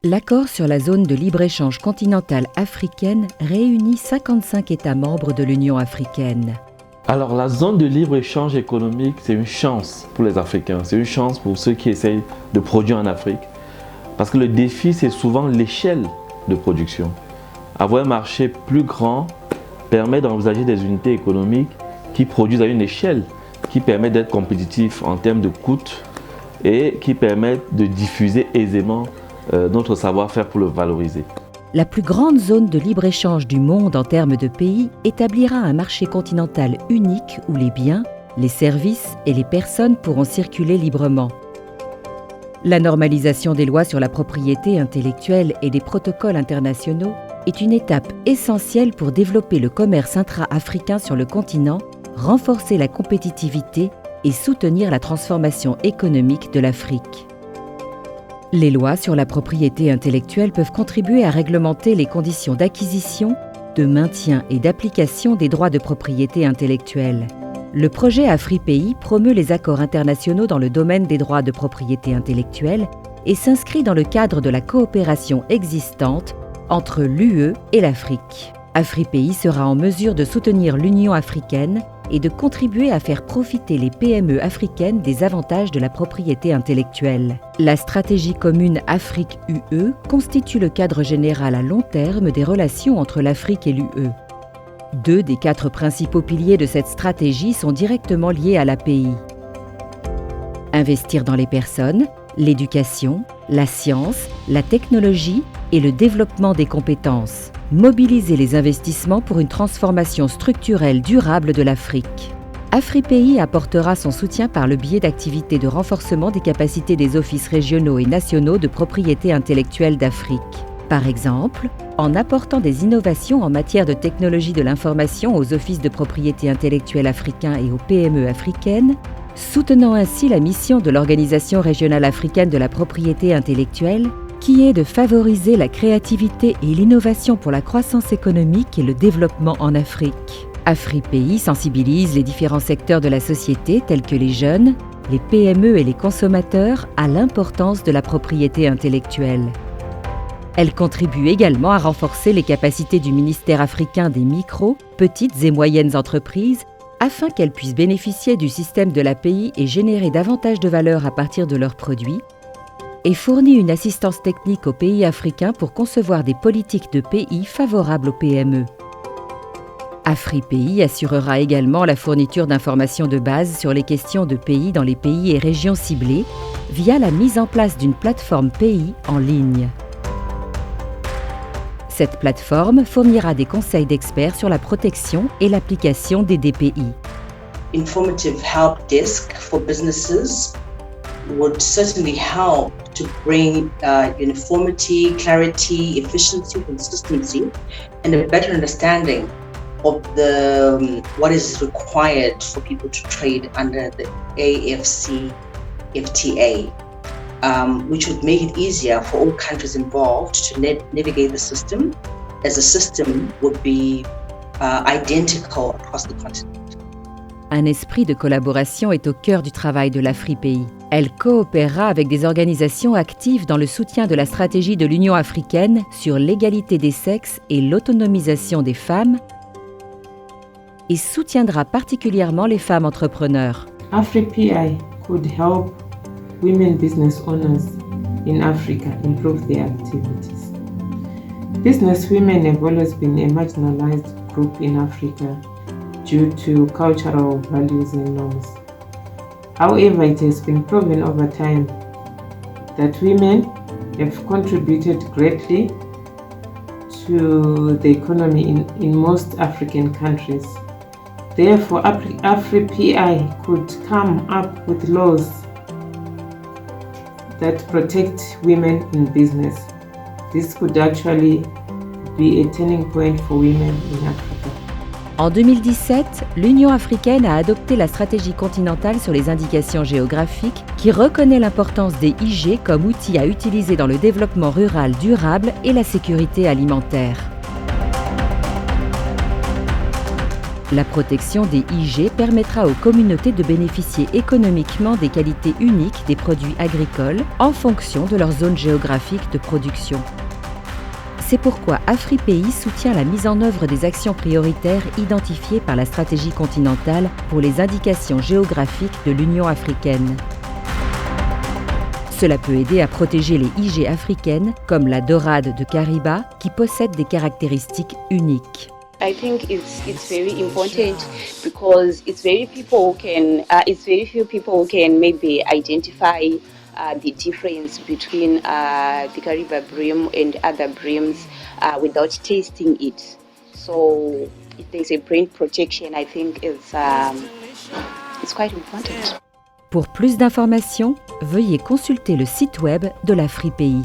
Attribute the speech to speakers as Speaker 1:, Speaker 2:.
Speaker 1: L'accord sur la zone de libre-échange continentale africaine réunit 55 États membres de l'Union africaine.
Speaker 2: Alors la zone de libre-échange économique, c'est une chance pour les Africains, c'est une chance pour ceux qui essayent de produire en Afrique. Parce que le défi, c'est souvent l'échelle de production. Avoir un marché plus grand permet d'envisager des unités économiques qui produisent à une échelle qui permet d'être compétitif en termes de coûts et qui permettent de diffuser aisément notre savoir-faire pour le valoriser.
Speaker 1: La plus grande zone de libre-échange du monde en termes de pays établira un marché continental unique où les biens, les services et les personnes pourront circuler librement. La normalisation des lois sur la propriété intellectuelle et des protocoles internationaux est une étape essentielle pour développer le commerce intra-africain sur le continent, renforcer la compétitivité et soutenir la transformation économique de l'Afrique. Les lois sur la propriété intellectuelle peuvent contribuer à réglementer les conditions d'acquisition, de maintien et d'application des droits de propriété intellectuelle. Le projet AfriPays promeut les accords internationaux dans le domaine des droits de propriété intellectuelle et s'inscrit dans le cadre de la coopération existante entre l'UE et l'Afrique. AfriPays sera en mesure de soutenir l'Union africaine et de contribuer à faire profiter les PME africaines des avantages de la propriété intellectuelle. La stratégie commune Afrique-UE constitue le cadre général à long terme des relations entre l'Afrique et l'UE. 2 des 4 principaux piliers de cette stratégie sont directement liés à l'API. Investir dans les personnes, l'éducation, la science, la technologie et le développement des compétences. Mobiliser les investissements pour une transformation structurelle durable de l'Afrique. AfriPays apportera son soutien par le biais d'activités de renforcement des capacités des offices régionaux et nationaux de propriété intellectuelle d'Afrique. Par exemple, en apportant des innovations en matière de technologie de l'information aux offices de propriété intellectuelle africains et aux PME africaines, soutenant ainsi la mission de l'Organisation régionale africaine de la propriété intellectuelle, qui est de favoriser la créativité et l'innovation pour la croissance économique et le développement en Afrique. AfriPays sensibilise les différents secteurs de la société tels que les jeunes, les PME et les consommateurs à l'importance de la propriété intellectuelle. Elle contribue également à renforcer les capacités du ministère africain des micro, petites et moyennes entreprises afin qu'elles puissent bénéficier du système de l'API et générer davantage de valeur à partir de leurs produits, et fournit une assistance technique aux pays africains pour concevoir des politiques de pays favorables aux PME. AfriPays assurera également la fourniture d'informations de base sur les questions de pays dans les pays et régions ciblées via la mise en place d'une plateforme pays en ligne. Cette plateforme fournira des conseils d'experts sur la protection et l'application des DPI.
Speaker 3: Informative help desk for businesses would certainly help to bring uniformity, clarity, efficiency, consistency, and a better understanding of what is required for people to trade under the AfCFTA, which would make it easier for all countries involved to navigate the system, as the system would be identical across the continent.
Speaker 1: Un esprit de collaboration est au cœur du travail de l'AfriPays. Elle coopérera avec des organisations actives dans le soutien de la stratégie de l'Union africaine sur l'égalité des sexes et l'autonomisation des femmes et soutiendra particulièrement les femmes entrepreneurs.
Speaker 4: AfriPays could help women business owners in Africa improve their activities. Business women have always been a marginalized group in Africa due to cultural values and norms. However, it has been proven over time that women have contributed greatly to the economy in most African countries. Therefore, AfriPays could come up with laws that protect women in business. This could actually be a turning point for women in Africa.
Speaker 1: En 2017, l'Union africaine a adopté la stratégie continentale sur les indications géographiques qui reconnaît l'importance des IG comme outil à utiliser dans le développement rural durable et la sécurité alimentaire. La protection des IG permettra aux communautés de bénéficier économiquement des qualités uniques des produits agricoles en fonction de leur zone géographique de production. C'est pourquoi AfriPéi soutient la mise en œuvre des actions prioritaires identifiées par la stratégie continentale pour les indications géographiques de l'Union africaine. Cela peut aider à protéger les IG africaines, comme la dorade de Kariba, qui possède des caractéristiques uniques.
Speaker 5: I think it's very important because it's very few people who can maybe identify the difference between the Kariba bream and other breams without tasting it. So if there's a brain protection, I think it's quite important.
Speaker 1: Pour plus d'informations, veuillez consulter le site web de l'AfriPéi.